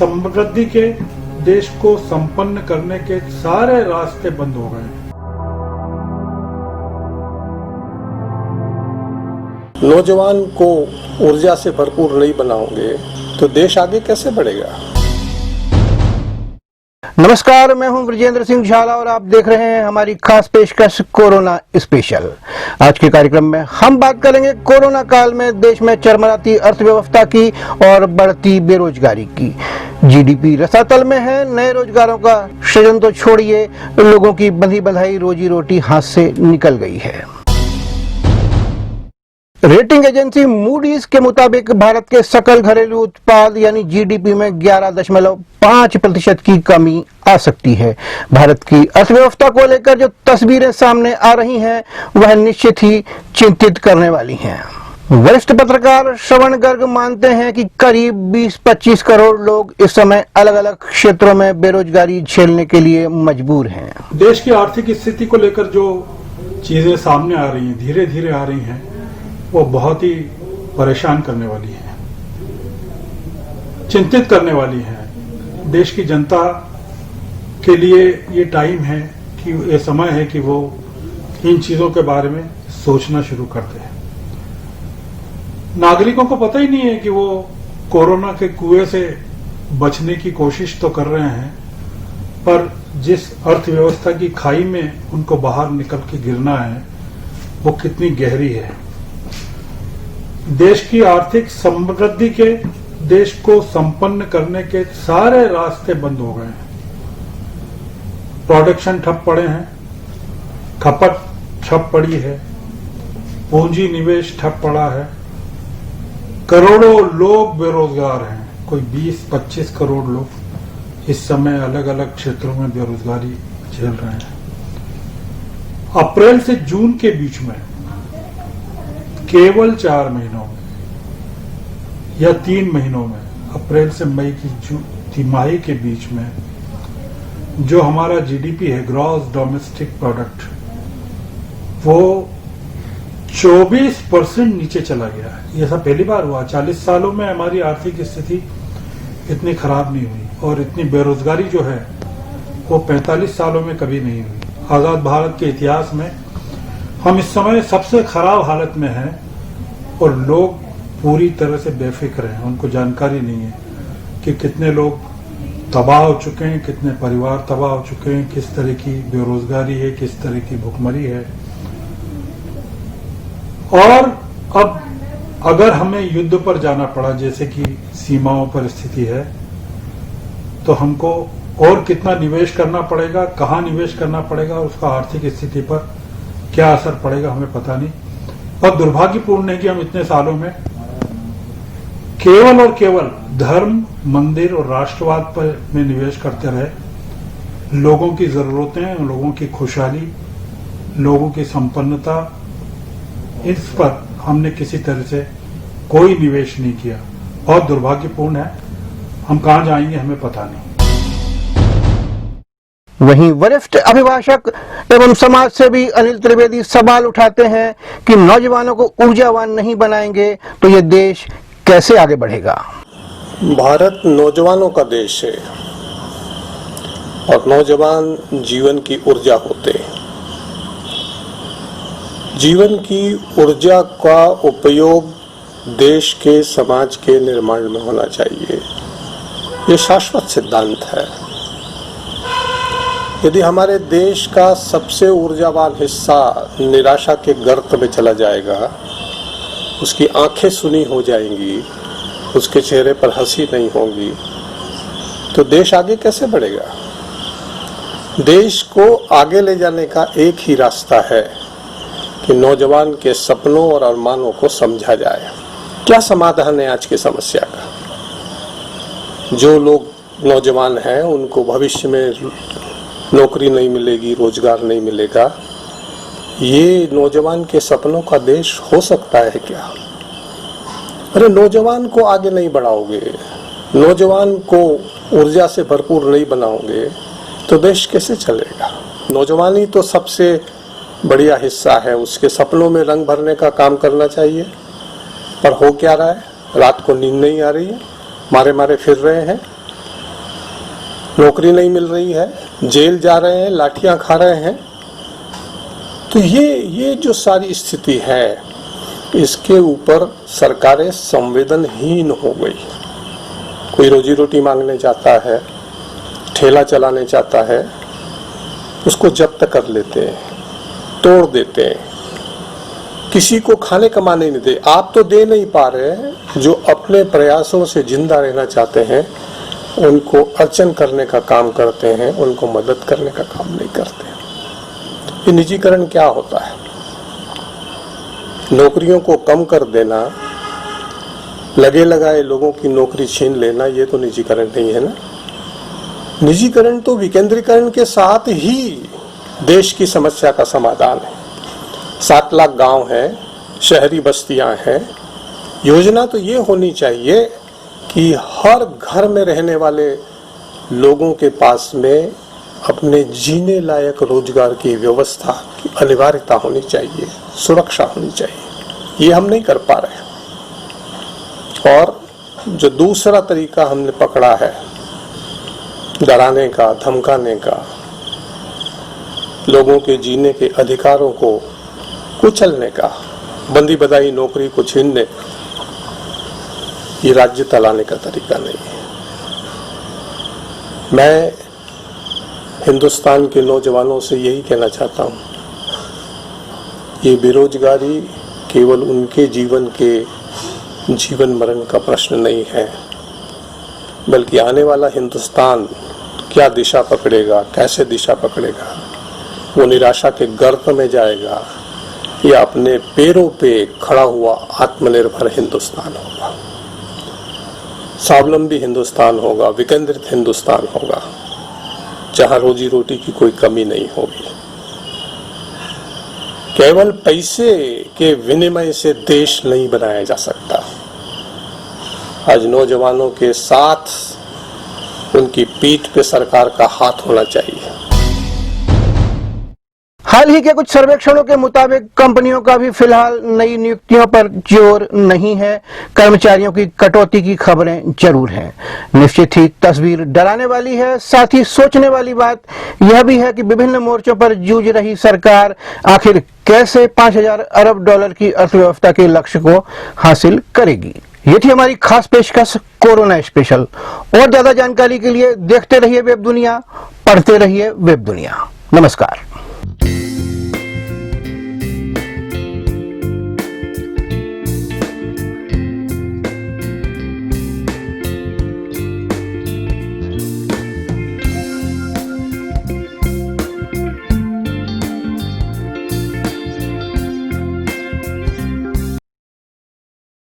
समृद्धि के, देश को संपन्न करने के सारे रास्ते बंद हो गए। नौजवान को ऊर्जा से भरपूर नहीं बनाओगे तो देश आगे कैसे बढ़ेगा। नमस्कार, मैं हूं ब्रजेंद्र सिंह झाला और आप देख रहे हैं हमारी खास पेशकश कोरोना स्पेशल। आज के कार्यक्रम में हम बात करेंगे कोरोना काल में देश में चरमराती अर्थव्यवस्था की और बढ़ती बेरोजगारी की। जीडीपी रसातल में है, नए रोजगारों का सृजन तो छोड़िए, लोगों की बंधी बंधाई रोजी रोटी हाथ से निकल गई है। रेटिंग एजेंसी मूडीज के मुताबिक भारत के सकल घरेलू उत्पाद यानी जीडीपी में 11.5% की कमी आ सकती है। भारत की अर्थव्यवस्था को लेकर जो तस्वीरें सामने आ रही हैं वह निश्चित ही चिंतित करने वाली हैं। वरिष्ठ पत्रकार श्रवण गर्ग मानते हैं कि करीब 20-25 करोड़ लोग इस समय अलग अलग क्षेत्रों में बेरोजगारी झेलने के लिए मजबूर हैं। देश की आर्थिक स्थिति को लेकर जो चीजें सामने आ रही हैं, धीरे धीरे आ रही हैं, वो बहुत ही परेशान करने वाली है, चिंतित करने वाली है। देश की जनता के लिए ये टाइम है कि ये समय है कि वो इन चीजों के बारे में सोचना शुरू कर दे। नागरिकों को पता ही नहीं है कि वो कोरोना के कुएं से बचने की कोशिश तो कर रहे हैं, पर जिस अर्थव्यवस्था की खाई में उनको बाहर निकल के गिरना है वो कितनी गहरी है। देश की आर्थिक समृद्धि के, देश को संपन्न करने के सारे रास्ते बंद हो गए हैं। प्रोडक्शन ठप पड़े हैं, खपत ठप पड़ी है, पूंजी निवेश ठप पड़ा है, करोड़ों लोग बेरोजगार हैं। कोई 20-25 करोड़ लोग इस समय अलग अलग क्षेत्रों में बेरोजगारी झेल रहे हैं। अप्रैल से जून के बीच में केवल 4 महीनों में या 3 महीनों में, अप्रैल से मई की तिमाही के बीच में जो हमारा जीडीपी है, ग्रॉस डोमेस्टिक प्रोडक्ट, वो 24% नीचे चला गया है। ये सब पहली बार हुआ। 40 सालों में हमारी आर्थिक स्थिति इतनी खराब नहीं हुई और इतनी बेरोजगारी जो है वो 45 सालों में कभी नहीं हुई। आजाद भारत के इतिहास में हम इस समय सबसे खराब हालत में हैं और लोग पूरी तरह से बेफिक्र हैं। उनको जानकारी नहीं है कि कितने लोग तबाह हो चुके हैं, कितने परिवार तबाह हो चुके हैं, किस तरह की बेरोजगारी है, किस तरह की भुखमरी है। और अब अगर हमें युद्ध पर जाना पड़ा, जैसे कि सीमाओं पर स्थिति है, तो हमको और कितना निवेश करना पड़ेगा, कहाँ निवेश करना पड़ेगा, उसका आर्थिक स्थिति पर क्या असर पड़ेगा हमें पता नहीं। और दुर्भाग्यपूर्ण है कि हम इतने सालों में केवल और केवल धर्म, मंदिर और राष्ट्रवाद पर में निवेश करते रहे। लोगों की जरूरतें, लोगों की खुशहाली, लोगों की संपन्नता, इस पर हमने किसी तरह से कोई निवेश नहीं किया। बहुत दुर्भाग्यपूर्ण है। हम कहां जाएंगे हमें पता नहीं। वहीं वरिष्ठ अभिभाषक एवं समाज सेवी अनिल त्रिवेदी सवाल उठाते हैं कि नौजवानों को ऊर्जावान नहीं बनाएंगे तो ये देश कैसे आगे बढ़ेगा। भारत नौजवानों का देश है और नौजवान जीवन की ऊर्जा होते हैं। जीवन की ऊर्जा का उपयोग देश के, समाज के निर्माण में होना चाहिए। ये शाश्वत सिद्धांत है। यदि हमारे देश का सबसे ऊर्जावान हिस्सा निराशा के गर्त में चला जाएगा, उसकी आंखें सुनी हो जाएंगी, उसके चेहरे पर हंसी नहीं होगी, तो देश आगे कैसे बढ़ेगा। देश को आगे ले जाने का एक ही रास्ता है कि नौजवान के सपनों और अरमानों को समझा जाए। क्या समाधान है आज की समस्या का। जो लोग नौजवान हैं उनको भविष्य में नौकरी नहीं मिलेगी, रोजगार नहीं मिलेगा। ये नौजवान के सपनों का देश हो सकता है क्या। अरे नौजवान को आगे नहीं बढ़ाओगे, नौजवान को ऊर्जा से भरपूर नहीं बनाओगे तो देश कैसे चलेगा। नौजवान ही तो सबसे बढ़िया हिस्सा है, उसके सपनों में रंग भरने का काम करना चाहिए। पर हो क्या रहा है, रात को नींद नहीं आ रही है, मारे मारे फिर रहे हैं, नौकरी नहीं मिल रही है, जेल जा रहे हैं, लाठियां खा रहे हैं। तो ये जो सारी स्थिति है, इसके ऊपर सरकारें संवेदनहीन हो गई। कोई रोजी रोटी मांगने जाता है, ठेला चलाने चाहता है, उसको जब्त कर लेते हैं, तोड़ देते हैं, किसी को खाने कमाने नहीं दे। आप तो दे नहीं पा रहे हैं, जो अपने प्रयासों से जिंदा रहना चाहते हैं उनको अर्चन करने का काम करते हैं, उनको मदद करने का काम नहीं करते। ये निजीकरण क्या होता है? नौकरियों को कम कर देना, लगे लगाए लोगों की नौकरी छीन लेना, ये तो निजीकरण नहीं है ना। निजीकरण तो विकेंद्रीकरण के साथ ही देश की समस्या का समाधान है। 7 लाख गांव हैं, शहरी बस्तियां हैं। योजना तो ये होनी चाहिए कि हर घर में रहने वाले लोगों के पास में अपने जीने लायक रोजगार की व्यवस्था की अनिवार्यता होनी चाहिए, सुरक्षा होनी चाहिए। ये हम नहीं कर पा रहे। और जो दूसरा तरीका हमने पकड़ा है, डराने का, धमकाने का, लोगों के जीने के अधिकारों को कुचलने का, बंदी बदाई नौकरी को छीनने, ये राज्य चलाने का तरीका नहीं है। मैं हिंदुस्तान के नौजवानों से यही कहना चाहता हूं, ये बेरोजगारी केवल उनके जीवन मरण का प्रश्न नहीं है, बल्कि आने वाला हिंदुस्तान क्या दिशा पकड़ेगा, कैसे दिशा पकड़ेगा, वो निराशा के गर्त में जाएगा या अपने पैरों पे खड़ा हुआ आत्मनिर्भर हिंदुस्तान होगा, स्वावलंबी हिंदुस्तान होगा, विकेंद्रित हिंदुस्तान होगा, जहां रोजी रोटी की कोई कमी नहीं होगी। केवल पैसे के विनिमय से देश नहीं बनाया जा सकता। आज नौजवानों के साथ उनकी पीठ पे सरकार का हाथ होना चाहिए। हाल ही के कुछ सर्वेक्षणों के मुताबिक कंपनियों का भी फिलहाल नई नियुक्तियों पर जोर नहीं है। कर्मचारियों की कटौती की खबरें जरूर हैं। निश्चित ही तस्वीर डराने वाली है। साथ ही सोचने वाली बात यह भी है कि विभिन्न मोर्चों पर जूझ रही सरकार आखिर कैसे 5,000 अरब डॉलर की अर्थव्यवस्था के लक्ष्य को हासिल करेगी। ये थी हमारी खास पेशकश कोरोना स्पेशल। और ज्यादा जानकारी के लिए देखते रहिए वेब दुनिया, पढ़ते रहिए वेब दुनिया। नमस्कार।